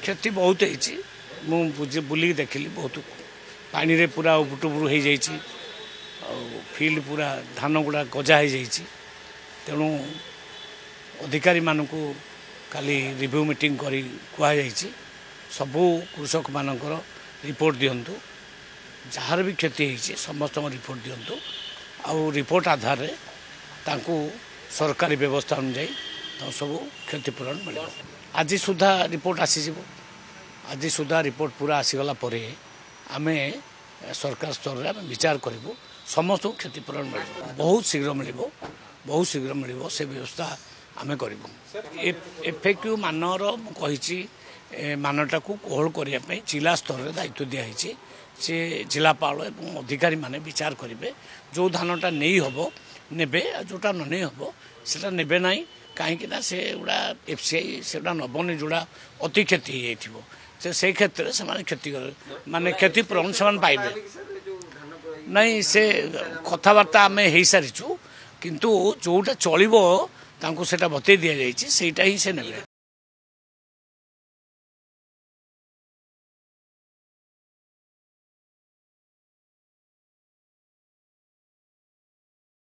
क्षति बहुत होती बुलिक देखिली बहुत पानी रे पूरा उपुटुपुरु हो जाइए फील्ड पूरा धान गुड़ा गजा हो जाइए तेणु अधिकारी मानक काली रिव्यू मीटिंग करी कहुई सबू कृषक मानकर रिपोर्ट दिंतु जार भी क्षति होती समस्त रिपोर्ट दिंतु आउ रिपोर्ट आधार रे तांकू सरकारी व्यवस्था अनुजाई सब क्षतिपूरण मिल आज सुधा रिपोर्ट आसीज आज सुधा रिपोर्ट पूरा आसीगला परे आमे सरकार स्तर में आम विचार करूँ समस्त क्षतिपूरण मिल बहुत शीघ्र मिल से व्यवस्था आम करूँ एफएक्यू मानर मुझे मानटा को कोहल करने जिला स्तर में दायित्व दिखाई से जिलापाल एवं अधिकारी माने विचार करेंगे जो धानटा नहीं हम नेबे जोटा न नहीं हम सेटा नेबे ना कहीं से गुड़ा एफसीआई से नबनी जोड़ा अति क्षति हो से क्षेत्र में से क्षति माने क्षतिपूरण से पाइबे नहीं से कथबार्ता आम हो सारीचु किंतु जोटा चलो तांको सेटा बतई दि जाइए ही से नेबे।